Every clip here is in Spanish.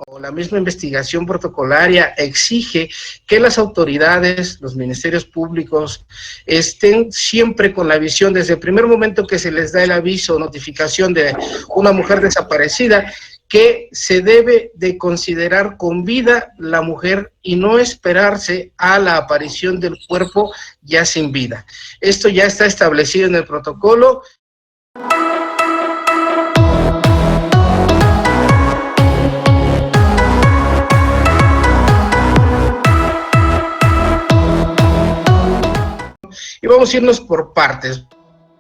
o la misma investigación protocolaria exige que las autoridades, los ministerios públicos, estén siempre con la visión desde el primer momento que se les da el aviso o notificación de una mujer desaparecida, que se debe de considerar con vida la mujer y no esperarse a la aparición del cuerpo ya sin vida. Esto ya está establecido en el protocolo. Y vamos a irnos por partes.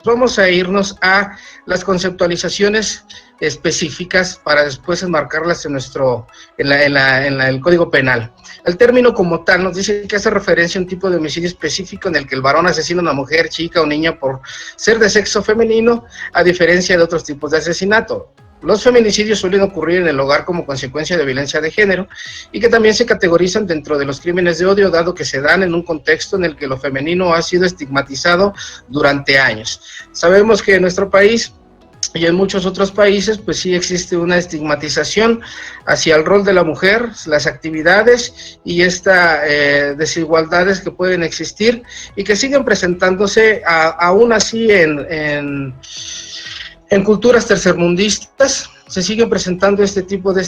Vamos a irnos a las conceptualizaciones específicas para después enmarcarlas en el Código Penal. El término como tal nos dice que hace referencia a un tipo de homicidio específico en el que el varón asesina a una mujer, chica o niña por ser de sexo femenino, a diferencia de otros tipos de asesinato. Los feminicidios suelen ocurrir en el hogar como consecuencia de violencia de género y que también se categorizan dentro de los crímenes de odio, dado que se dan en un contexto en el que lo femenino ha sido estigmatizado durante años. Sabemos que en nuestro país y en muchos otros países, pues sí existe una estigmatización hacia el rol de la mujer, las actividades y estas desigualdades que pueden existir y que siguen presentándose aún así en culturas tercermundistas. Se siguen presentando este tipo de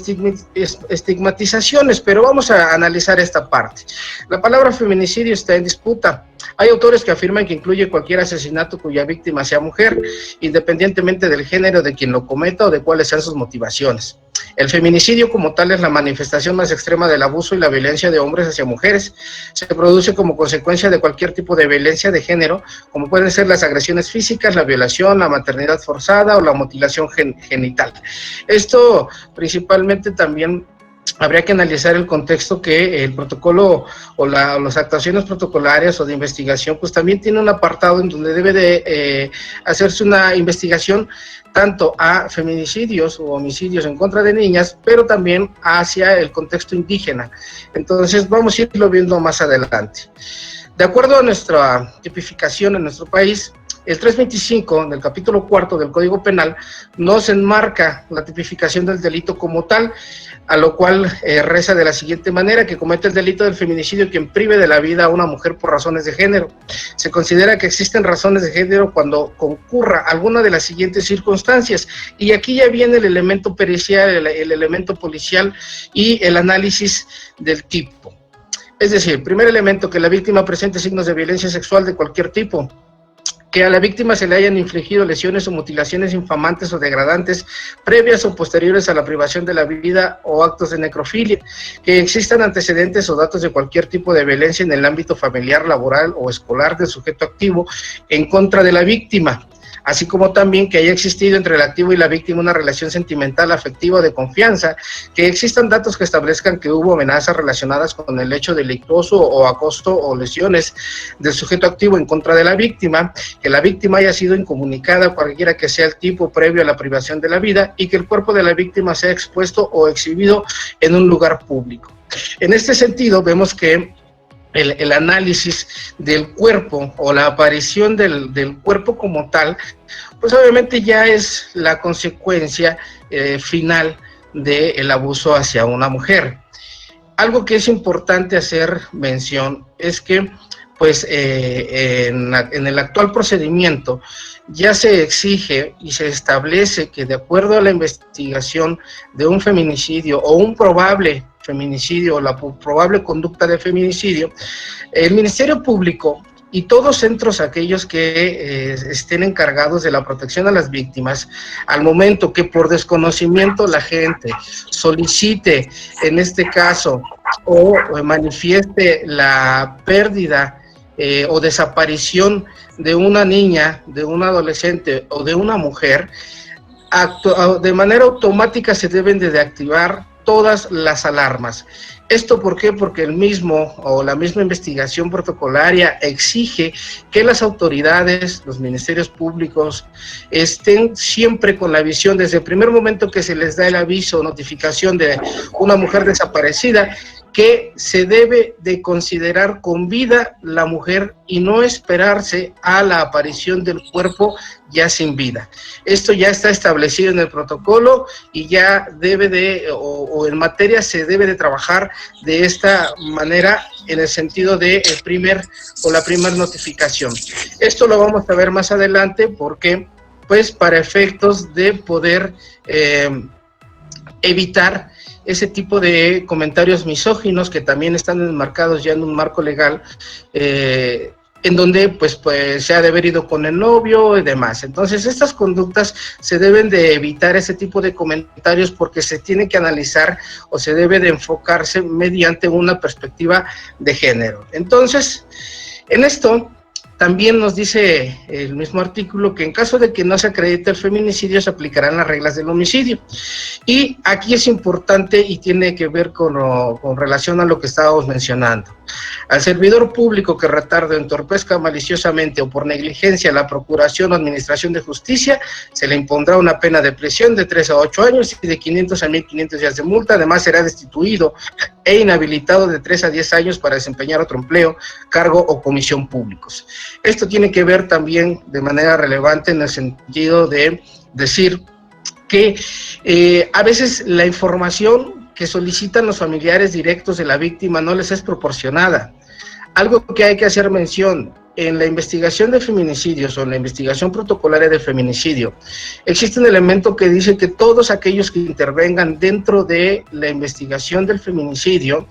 estigmatizaciones, pero vamos a analizar esta parte. La palabra feminicidio está en disputa. Hay autores que afirman que incluye cualquier asesinato cuya víctima sea mujer, independientemente del género de quien lo cometa o de cuáles sean sus motivaciones. El feminicidio como tal es la manifestación más extrema del abuso y la violencia de hombres hacia mujeres. Se produce como consecuencia de cualquier tipo de violencia de género, como pueden ser las agresiones físicas, la violación, la maternidad forzada o la mutilación genital. Esto principalmente también habría que analizar el contexto que el protocolo o las actuaciones protocolarias o de investigación, pues también tiene un apartado en donde debe de hacerse una investigación tanto a feminicidios o homicidios en contra de niñas, pero también hacia el contexto indígena. Entonces vamos a irlo viendo más adelante. De acuerdo a nuestra tipificación en nuestro país, el 325 del capítulo 4 del Código Penal nos enmarca la tipificación del delito como tal, a lo cual reza de la siguiente manera: que comete el delito del feminicidio quien prive de la vida a una mujer por razones de género. Se considera que existen razones de género cuando concurra alguna de las siguientes circunstancias, y aquí ya viene el elemento pericial, el elemento policial y el análisis del tipo. Es decir, primer elemento, que la víctima presente signos de violencia sexual de cualquier tipo, que a la víctima se le hayan infligido lesiones o mutilaciones infamantes o degradantes previas o posteriores a la privación de la vida o actos de necrofilia, que existan antecedentes o datos de cualquier tipo de violencia en el ámbito familiar, laboral o escolar del sujeto activo en contra de la víctima, así como también que haya existido entre el activo y la víctima una relación sentimental, afectiva o de confianza, que existan datos que establezcan que hubo amenazas relacionadas con el hecho delictuoso o acoso o lesiones del sujeto activo en contra de la víctima, que la víctima haya sido incomunicada, cualquiera que sea el tipo previo a la privación de la vida, y que el cuerpo de la víctima sea expuesto o exhibido en un lugar público. En este sentido, vemos que el análisis del cuerpo o la aparición del cuerpo como tal, pues obviamente ya es la consecuencia final del abuso hacia una mujer. Algo que es importante hacer mención es que pues en el actual procedimiento ya se exige y se establece que de acuerdo a la investigación de un feminicidio o un probable feminicidio o la probable conducta de feminicidio, el Ministerio Público y todos centros aquellos que estén encargados de la protección a las víctimas, al momento que por desconocimiento la gente solicite, en este caso, o manifieste la pérdida o desaparición de una niña, de un adolescente o de una mujer, de manera automática se deben de activar todas las alarmas. ¿Esto por qué? Porque el mismo o la misma investigación protocolaria exige que las autoridades, los ministerios públicos, estén siempre con la visión desde el primer momento que se les da el aviso o notificación de una mujer desaparecida, que se debe de considerar con vida la mujer y no esperarse a la aparición del cuerpo ya sin vida. Esto ya está establecido en el protocolo y ya debe de, o en materia se debe de trabajar de esta manera en el sentido de la primer notificación. Esto lo vamos a ver más adelante porque, pues, para efectos de poder evitar ese tipo de comentarios misóginos que también están enmarcados ya en un marco legal, en donde pues se ha de haber ido con el novio y demás. Entonces estas conductas se deben de evitar, ese tipo de comentarios, porque se tiene que analizar o se debe de enfocarse mediante una perspectiva de género. Entonces, en esto también nos dice el mismo artículo que en caso de que no se acredite el feminicidio se aplicarán las reglas del homicidio. Y aquí es importante y tiene que ver con relación a lo que estábamos mencionando. Al servidor público que retarde o entorpezca maliciosamente o por negligencia la procuración o administración de justicia, se le impondrá una pena de prisión de 3 a 8 años y de 500 a 1.500 días de multa. Además será destituido e inhabilitado de 3 a 10 años para desempeñar otro empleo, cargo o comisión públicos. Esto tiene que ver también de manera relevante en el sentido de decir que a veces la información que solicitan los familiares directos de la víctima no les es proporcionada. Algo que hay que hacer mención: en la investigación de feminicidios o en la investigación protocolaria de feminicidio, existe un elemento que dice que todos aquellos que intervengan dentro de la investigación del feminicidio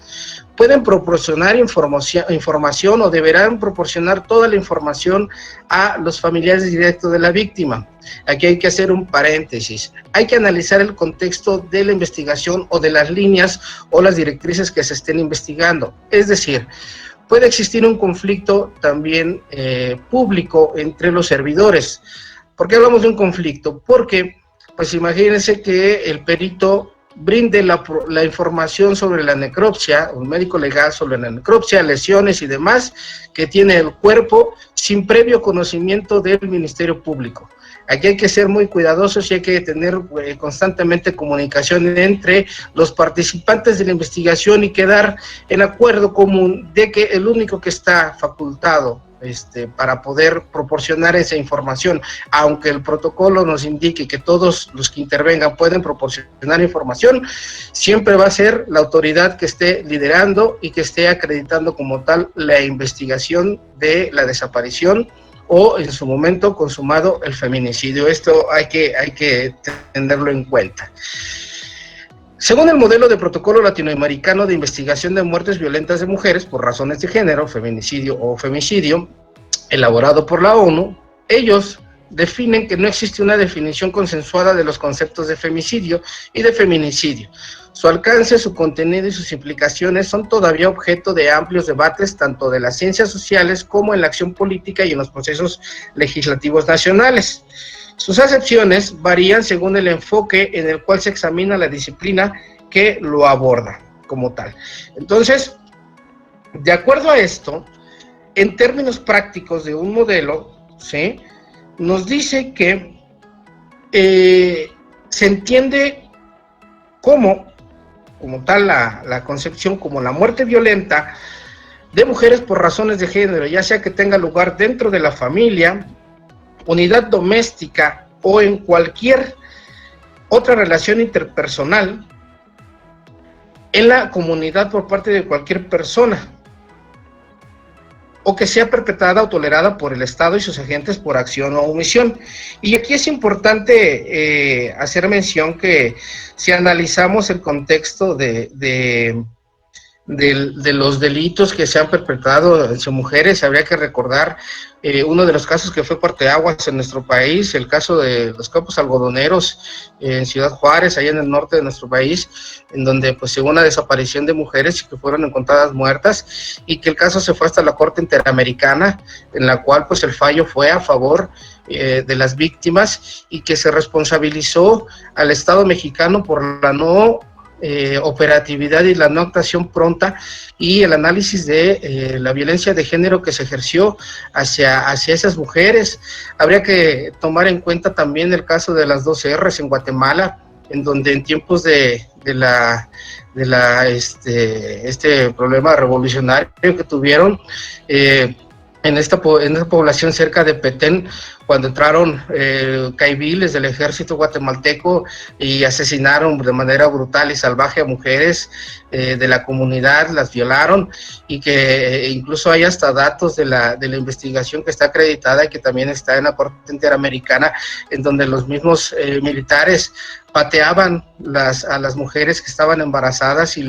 pueden proporcionar información o deberán proporcionar toda la información a los familiares directos de la víctima. Aquí hay que hacer un paréntesis. Hay que analizar el contexto de la investigación o de las líneas o las directrices que se estén investigando. Es decir, puede existir un conflicto también público entre los servidores. ¿Por qué hablamos de un conflicto? Porque, pues imagínense que el perito brinde la información sobre la necropsia, un médico legal sobre la necropsia, lesiones y demás que tiene el cuerpo sin previo conocimiento del Ministerio Público. Aquí hay que ser muy cuidadosos y hay que tener constantemente comunicación entre los participantes de la investigación y quedar en acuerdo común de que el único que está facultado para poder proporcionar esa información, aunque el protocolo nos indique que todos los que intervengan pueden proporcionar información, siempre va a ser la autoridad que esté liderando y que esté acreditando como tal la investigación de la desaparición o en su momento consumado el feminicidio. Esto hay que tenerlo en cuenta. Según el modelo de protocolo latinoamericano de investigación de muertes violentas de mujeres por razones de género, feminicidio o femicidio, elaborado por la ONU, ellos definen que no existe una definición consensuada de los conceptos de femicidio y de feminicidio. Su alcance, su contenido y sus implicaciones son todavía objeto de amplios debates tanto de las ciencias sociales como en la acción política y en los procesos legislativos nacionales. Sus acepciones varían según el enfoque en el cual se examina la disciplina que lo aborda como tal. Entonces, de acuerdo a esto, en términos prácticos de un modelo, ¿sí?, nos dice que se entiende como tal la concepción como la muerte violenta de mujeres por razones de género, ya sea que tenga lugar dentro de la familia, unidad doméstica o en cualquier otra relación interpersonal en la comunidad por parte de cualquier persona, o que sea perpetrada o tolerada por el Estado y sus agentes por acción o omisión. Y aquí es importante hacer mención que si analizamos el contexto de los delitos que se han perpetrado en mujeres, habría que recordar uno de los casos que fue parteaguas en nuestro país, el caso de los campos algodoneros en Ciudad Juárez, allá en el norte de nuestro país, en donde pues hubo una desaparición de mujeres que fueron encontradas muertas y que el caso se fue hasta la Corte Interamericana, en la cual pues el fallo fue a favor de las víctimas y que se responsabilizó al Estado mexicano por la no operatividad y la no actuación pronta y el análisis de la violencia de género que se ejerció hacia esas mujeres. Habría que tomar en cuenta también el caso de las 2 R's en Guatemala, en donde en tiempos de este problema revolucionario que tuvieron en esta población cerca de Petén, cuando entraron caiviles del ejército guatemalteco y asesinaron de manera brutal y salvaje a mujeres de la comunidad, las violaron, y que incluso hay hasta datos de la investigación que está acreditada y que también está en la Corte Interamericana, en donde los mismos militares pateaban a las mujeres que estaban embarazadas y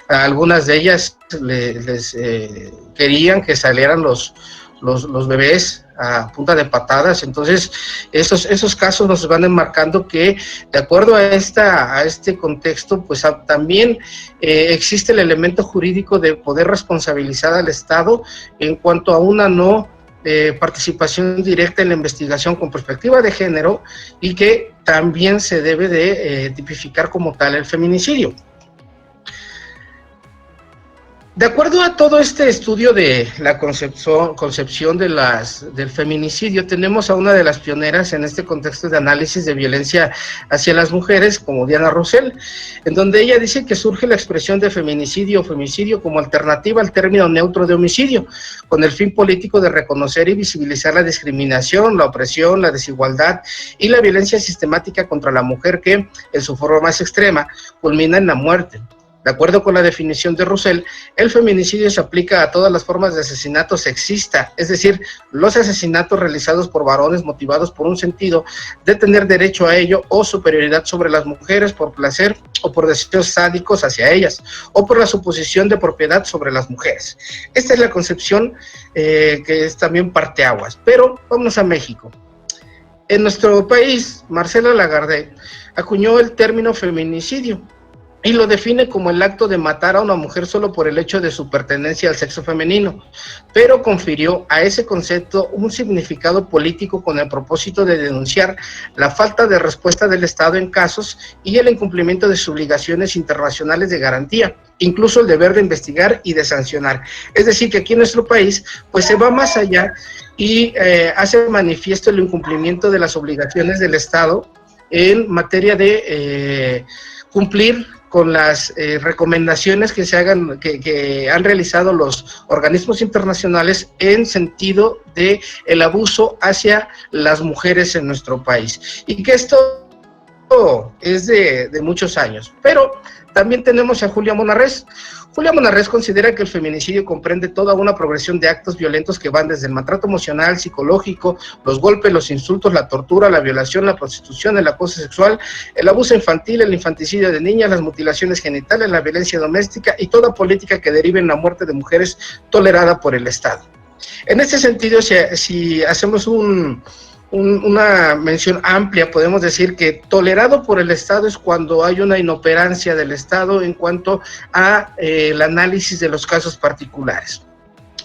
a algunas de ellas les querían que salieran los bebés a punta de patadas. Entonces esos casos nos van enmarcando que, de acuerdo a este contexto, pues también existe el elemento jurídico de poder responsabilizar al Estado en cuanto a una no participación directa en la investigación con perspectiva de género, y que también se debe de tipificar como tal el feminicidio. De acuerdo a todo este estudio de la concepción del feminicidio, tenemos a una de las pioneras en este contexto de análisis de violencia hacia las mujeres, como Diana Rosell, en donde ella dice que surge la expresión de feminicidio o femicidio como alternativa al término neutro de homicidio, con el fin político de reconocer y visibilizar la discriminación, la opresión, la desigualdad y la violencia sistemática contra la mujer que, en su forma más extrema, culmina en la muerte. De acuerdo con la definición de Rosell, el feminicidio se aplica a todas las formas de asesinato sexista, es decir, los asesinatos realizados por varones motivados por un sentido de tener derecho a ello o superioridad sobre las mujeres por placer o por deseos sádicos hacia ellas, o por la suposición de propiedad sobre las mujeres. Esta es la concepción que es también parteaguas. Pero vamos a México. En nuestro país, Marcela Lagarde acuñó el término feminicidio y lo define como el acto de matar a una mujer solo por el hecho de su pertenencia al sexo femenino, pero confirió a ese concepto un significado político con el propósito de denunciar la falta de respuesta del Estado en casos y el incumplimiento de sus obligaciones internacionales de garantía, incluso el deber de investigar y de sancionar. Es decir, que aquí en nuestro país pues se va más allá y hace manifiesto el incumplimiento de las obligaciones del Estado en materia de cumplir con las recomendaciones que se hagan, que han realizado los organismos internacionales en sentido de el abuso hacia las mujeres en nuestro país. Y que esto es de muchos años. Pero también tenemos a Julia Monarrés. Julia Monarrés considera que el feminicidio comprende toda una progresión de actos violentos que van desde el maltrato emocional, psicológico, los golpes, los insultos, la tortura, la violación, la prostitución, el acoso sexual, el abuso infantil, el infanticidio de niñas, las mutilaciones genitales, la violencia doméstica y toda política que derive en la muerte de mujeres tolerada por el Estado. En este sentido, si hacemos una mención amplia, podemos decir que tolerado por el Estado es cuando hay una inoperancia del Estado en cuanto a el análisis de los casos particulares.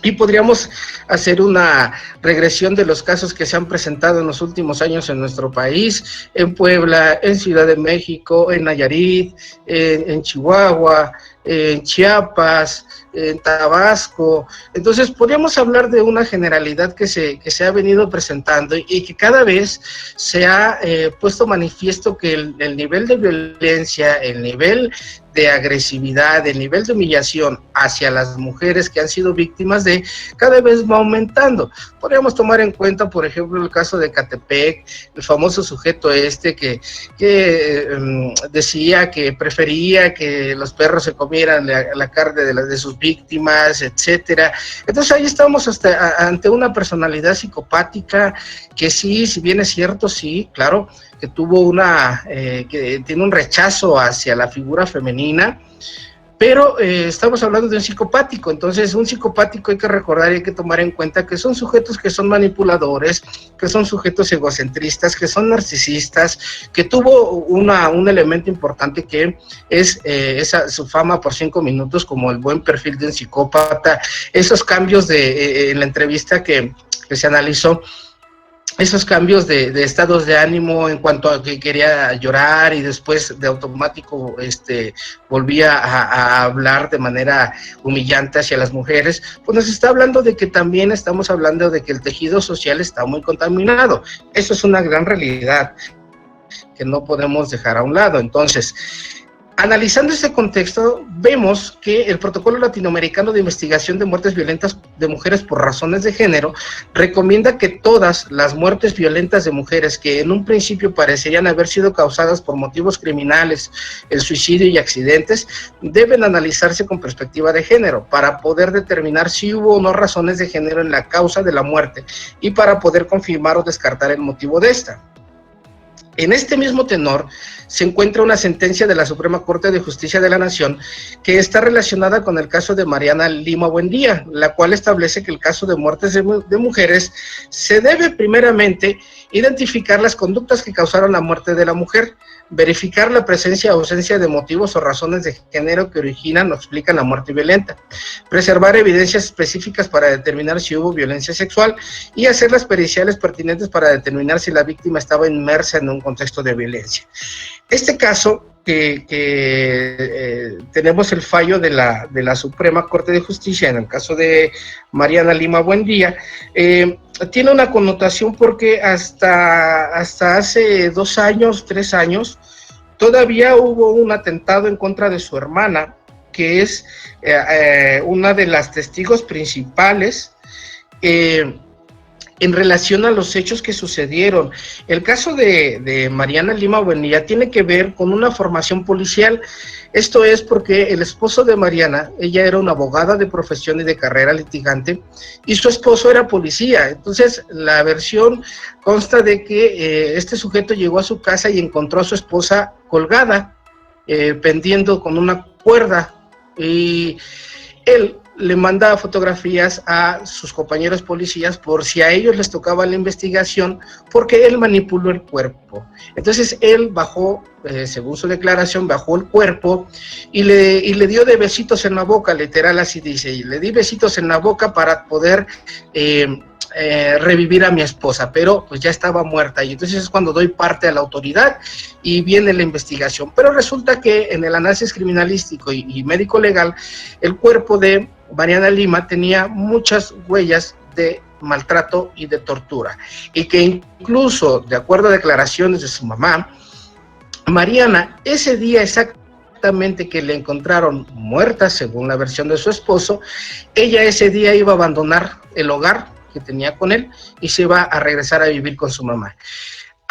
Y podríamos hacer una regresión de los casos que se han presentado en los últimos años en nuestro país, en Puebla, en Ciudad de México, en Nayarit, en Chihuahua, en Chiapas, en Tabasco. Entonces podríamos hablar de una generalidad que se ha venido presentando y que cada vez se ha puesto manifiesto que el nivel de violencia, el nivel de agresividad, el nivel de humillación hacia las mujeres que han sido víctimas de, cada vez va aumentando. Podríamos tomar en cuenta, por ejemplo, el caso de Catepec, el famoso sujeto que decía que prefería que los perros se comieran la carne de sus víctimas, etcétera. Entonces ahí estamos ante una personalidad psicopática que sí, si bien es cierto, sí, claro, que tuvo que tiene un rechazo hacia la figura femenina, pero estamos hablando de un psicopático. Entonces un psicopático hay que recordar y hay que tomar en cuenta que son sujetos que son manipuladores, que son sujetos egocentristas, que son narcisistas, que tuvo un elemento importante que es su fama por 5 minutos como el buen perfil de un psicópata, esos cambios en la entrevista que se analizó, esos cambios de estados de ánimo en cuanto a que quería llorar y después de automático volvía a hablar de manera humillante hacia las mujeres, pues nos está hablando de que también estamos hablando de que el tejido social está muy contaminado. Eso es una gran realidad. que no podemos dejar a un lado. Entonces, analizando este contexto, vemos que el Protocolo Latinoamericano de Investigación de Muertes Violentas de Mujeres por Razones de Género recomienda que todas las muertes violentas de mujeres que en un principio parecerían haber sido causadas por motivos criminales, el suicidio y accidentes, deben analizarse con perspectiva de género para poder determinar si hubo o no razones de género en la causa de la muerte y para poder confirmar o descartar el motivo de esta. En este mismo tenor se encuentra una sentencia de la Suprema Corte de Justicia de la Nación que está relacionada con el caso de Mariana Lima Buendía, la cual establece que el caso de muertes de mujeres se debe primeramente identificar las conductas que causaron la muerte de la mujer, verificar la presencia o ausencia de motivos o razones de género que originan o explican la muerte violenta, preservar evidencias específicas para determinar si hubo violencia sexual y hacer las periciales pertinentes para determinar si la víctima estaba inmersa en un contexto de violencia. Este caso, tenemos el fallo de la Suprema Corte de Justicia, en el caso de Mariana Lima Buendía, tiene una connotación porque hasta hace 2 años, 3 años, todavía hubo un atentado en contra de su hermana, que es una de las testigos principales en relación a los hechos que sucedieron. El caso de Mariana Lima Buendía tiene que ver con una formación policial. Esto es porque el esposo de Mariana, ella era una abogada de profesión y de carrera litigante, y su esposo era policía. Entonces, la versión consta de que este sujeto llegó a su casa y encontró a su esposa colgada, pendiendo con una cuerda, y él le manda fotografías a sus compañeros policías por si a ellos les tocaba la investigación, porque él manipuló el cuerpo. Entonces él bajó, según su declaración, bajó el cuerpo y le dio de besitos en la boca, literal así dice, y le di besitos en la boca para poder revivir a mi esposa, pero pues ya estaba muerta, y entonces es cuando doy parte a la autoridad y viene la investigación. Pero resulta que en el análisis criminalístico y médico legal, el cuerpo de Mariana Lima tenía muchas huellas de maltrato y de tortura, y que incluso, de acuerdo a declaraciones de su mamá, Mariana, ese día exactamente que le encontraron muerta, según la versión de su esposo, ella ese día iba a abandonar el hogar que tenía con él y se iba a regresar a vivir con su mamá.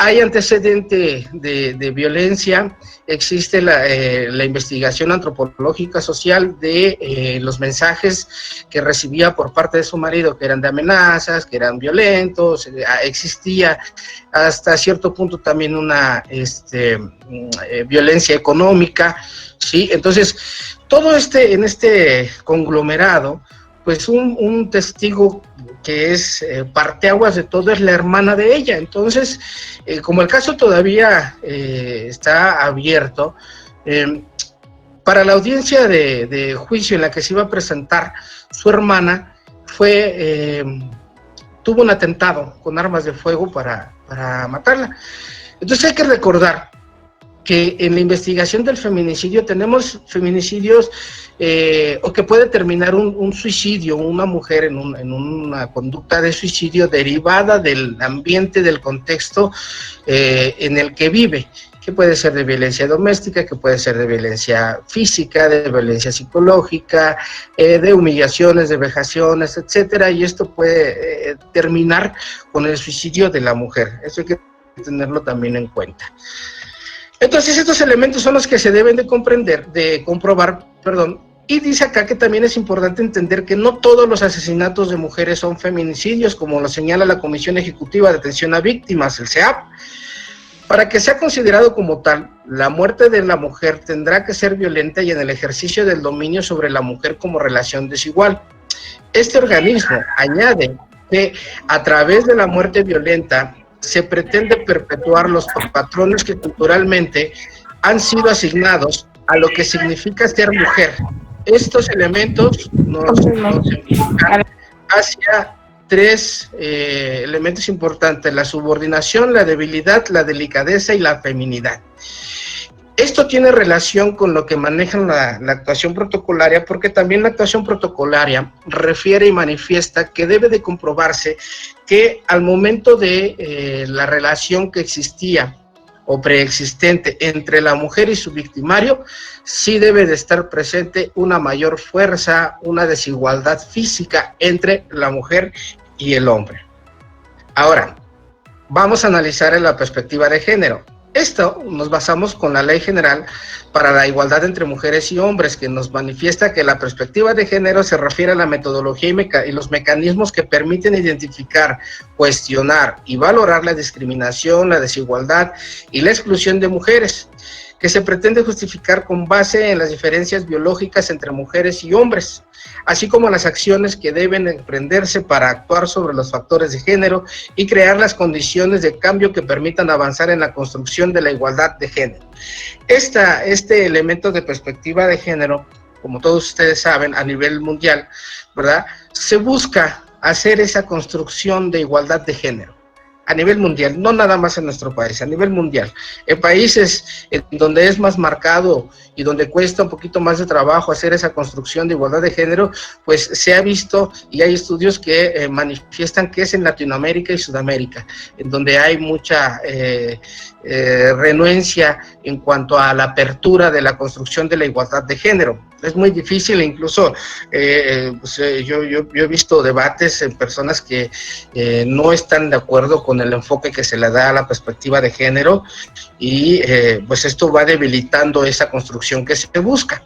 Hay antecedente de violencia, existe la investigación antropológica social de los mensajes que recibía por parte de su marido, que eran de amenazas, que eran violentos, existía hasta cierto punto también una violencia económica, ¿sí? Entonces, todo en este conglomerado, pues un testigo que es parteaguas de todo es la hermana de ella. Entonces, como el caso todavía está abierto, para la audiencia de juicio en la que se iba a presentar su hermana, tuvo un atentado con armas de fuego para matarla. Entonces hay que recordar que en la investigación del feminicidio tenemos feminicidios o que puede terminar un suicidio, una mujer en una conducta de suicidio derivada del ambiente, del contexto en el que vive, que puede ser de violencia doméstica, que puede ser de violencia física, de violencia psicológica, de humillaciones, de vejaciones, etcétera, y esto puede terminar con el suicidio de la mujer. Eso hay que tenerlo también en cuenta. Entonces, estos elementos son los que se deben de comprobar, y dice acá que también es importante entender que no todos los asesinatos de mujeres son feminicidios, como lo señala la Comisión Ejecutiva de Atención a Víctimas, el CEAP. Para que sea considerado como tal, la muerte de la mujer tendrá que ser violenta y en el ejercicio del dominio sobre la mujer como relación desigual. Este organismo añade que a través de la muerte violenta se pretende perpetuar los patrones que culturalmente han sido asignados a lo que significa ser mujer. Estos elementos nos enfocan hacia 3 elementos importantes: la subordinación, la debilidad, la delicadeza y la feminidad. Esto tiene relación con lo que manejan la actuación protocolaria, porque también la actuación protocolaria refiere y manifiesta que debe de comprobarse que al momento de la relación que existía o preexistente entre la mujer y su victimario, sí debe de estar presente una mayor fuerza, una desigualdad física entre la mujer y el hombre. Ahora, vamos a analizar en la perspectiva de género. Esto nos basamos con la Ley General para la Igualdad entre Mujeres y Hombres, que nos manifiesta que la perspectiva de género se refiere a la metodología y los mecanismos que permiten identificar, cuestionar y valorar la discriminación, la desigualdad y la exclusión de mujeres, que se pretende justificar con base en las diferencias biológicas entre mujeres y hombres, así como las acciones que deben emprenderse para actuar sobre los factores de género y crear las condiciones de cambio que permitan avanzar en la construcción de la igualdad de género. Este elemento de perspectiva de género, como todos ustedes saben, a nivel mundial, ¿verdad?, se busca hacer esa construcción de igualdad de género a nivel mundial, no nada más en nuestro país, a nivel mundial. En países en donde es más marcado y donde cuesta un poquito más de trabajo hacer esa construcción de igualdad de género, pues se ha visto y hay estudios que manifiestan que es en Latinoamérica y Sudamérica, en donde hay mucha renuencia en cuanto a la apertura de la construcción de la igualdad de género. Es muy difícil, incluso yo he visto debates en personas que no están de acuerdo con el enfoque que se le da a la perspectiva de género y pues esto va debilitando esa construcción que se busca.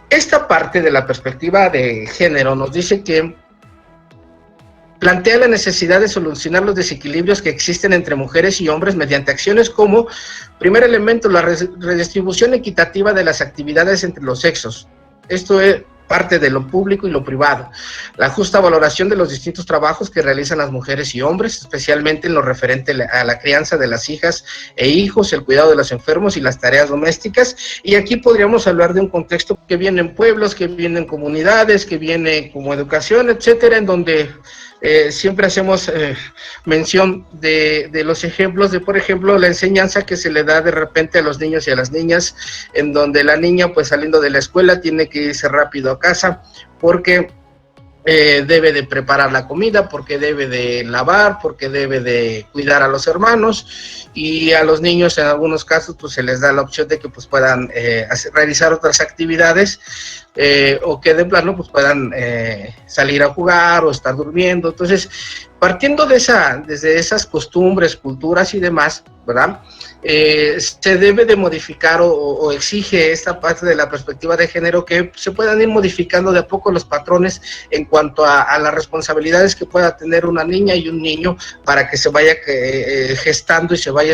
Esta parte de la perspectiva de género nos dice que plantea la necesidad de solucionar los desequilibrios que existen entre mujeres y hombres mediante acciones como, primer elemento, la redistribución equitativa de las actividades entre los sexos. Esto es parte de lo público y lo privado. La justa valoración de los distintos trabajos que realizan las mujeres y hombres, especialmente en lo referente a la crianza de las hijas e hijos, el cuidado de los enfermos y las tareas domésticas. Y aquí podríamos hablar de un contexto que viene en pueblos, que viene en comunidades, que viene como educación, etcétera, en donde siempre hacemos mención de los ejemplos de, por ejemplo, la enseñanza que se le da de repente a los niños y a las niñas, en donde la niña, pues saliendo de la escuela, tiene que irse rápido a casa porque debe de preparar la comida, porque debe de lavar, porque debe de cuidar a los hermanos, y a los niños en algunos casos pues se les da la opción de que pues puedan realizar otras actividades o que de plano pues puedan salir a jugar o estar durmiendo. Entonces, partiendo desde esas costumbres, culturas y demás, ¿verdad?, se debe de modificar o exige esta parte de la perspectiva de género que se puedan ir modificando de a poco los patrones en cuanto a las responsabilidades que pueda tener una niña y un niño para que se vaya gestando y se vaya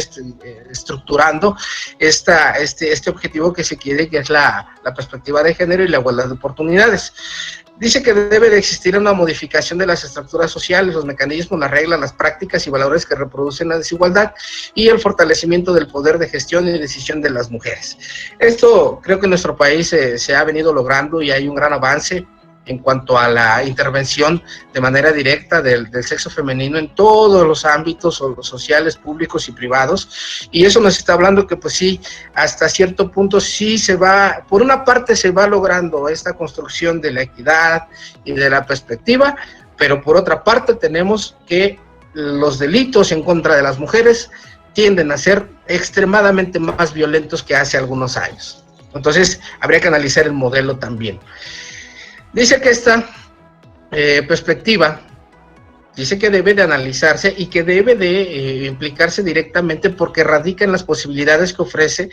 estructurando este objetivo que se quiere, que es la perspectiva de género y la igualdad de oportunidades. Dice que debe de existir una modificación de las estructuras sociales, los mecanismos, las reglas, las prácticas y valores que reproducen la desigualdad y el fortalecimiento del poder de gestión y decisión de las mujeres. Esto creo que en nuestro país se ha venido logrando y hay un gran avance en cuanto a la intervención de manera directa del sexo femenino en todos los ámbitos sociales, públicos y privados, y eso nos está hablando que pues sí, hasta cierto punto sí se va, por una parte se va logrando esta construcción de la equidad y de la perspectiva, pero por otra parte tenemos que los delitos en contra de las mujeres tienden a ser extremadamente más violentos que hace algunos años. Entonces habría que analizar el modelo también. Dice que esta perspectiva, dice que debe de analizarse y que debe de implicarse directamente porque radica en las posibilidades que ofrece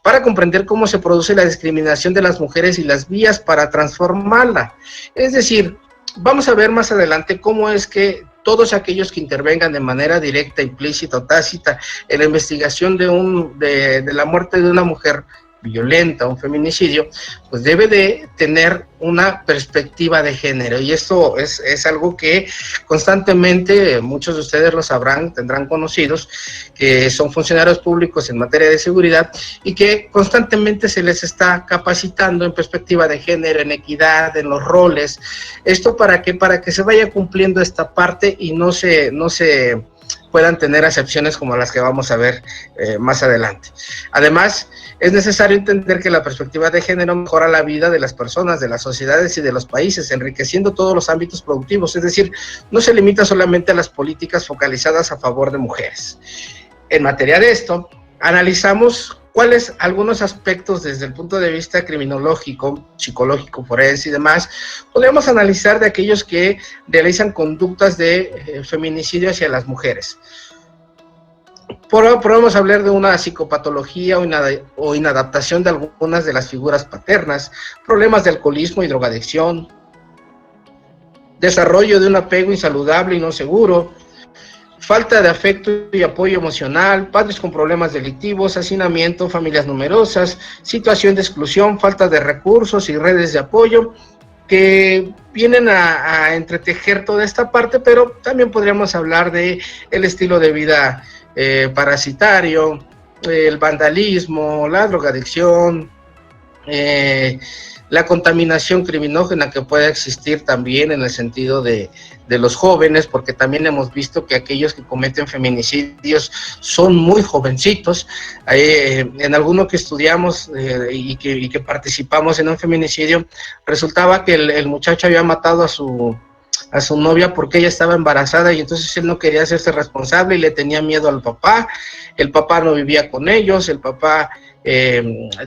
para comprender cómo se produce la discriminación de las mujeres y las vías para transformarla. Es decir, vamos a ver más adelante cómo es que todos aquellos que intervengan de manera directa, implícita o tácita en la investigación de la muerte de una mujer violenta, un feminicidio, pues debe de tener una perspectiva de género, y esto es algo que constantemente, muchos de ustedes lo sabrán, tendrán conocidos, que son funcionarios públicos en materia de seguridad, y que constantemente se les está capacitando en perspectiva de género, en equidad, en los roles. ¿Esto para qué? Para que se vaya cumpliendo esta parte y no se puedan tener acepciones como las que vamos a ver más adelante. Además, es necesario entender que la perspectiva de género mejora la vida de las personas, de las sociedades y de los países, enriqueciendo todos los ámbitos productivos, es decir, no se limita solamente a las políticas focalizadas a favor de mujeres. En materia de esto, analizamos cuáles algunos aspectos desde el punto de vista criminológico, psicológico, forense y demás, podemos analizar de aquellos que realizan conductas de feminicidio hacia las mujeres. Podemos hablar de una psicopatología o inadaptación de algunas de las figuras paternas, problemas de alcoholismo y drogadicción, desarrollo de un apego insaludable y no seguro, falta de afecto y apoyo emocional, padres con problemas delictivos, hacinamiento, familias numerosas, situación de exclusión, falta de recursos y redes de apoyo, que vienen a entretejer toda esta parte, pero también podríamos hablar de el estilo de vida parasitario, el vandalismo, la drogadicción, la contaminación criminógena que puede existir también en el sentido de los jóvenes, porque también hemos visto que aquellos que cometen feminicidios son muy jovencitos. En alguno que estudiamos y que participamos en un feminicidio, resultaba que el muchacho había matado a su novia porque ella estaba embarazada y entonces él no quería hacerse responsable y le tenía miedo al papá. El papá no vivía con ellos, el papá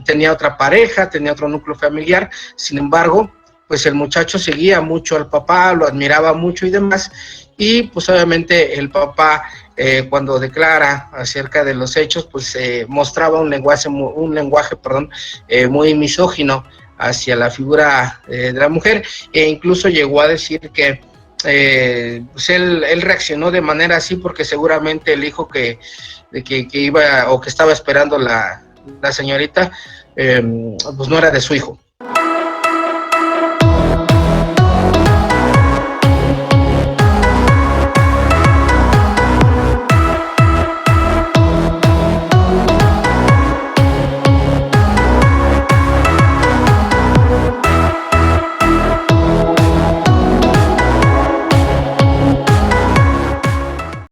tenía otra pareja, tenía otro núcleo familiar. Sin embargo, pues el muchacho seguía mucho al papá, lo admiraba mucho y demás, y pues obviamente el papá cuando declara acerca de los hechos, pues mostraba un lenguaje muy misógino hacia la figura de la mujer, e incluso llegó a decir que pues él reaccionó de manera así porque seguramente el hijo que iba o que estaba esperando la señorita, pues no era de su hijo.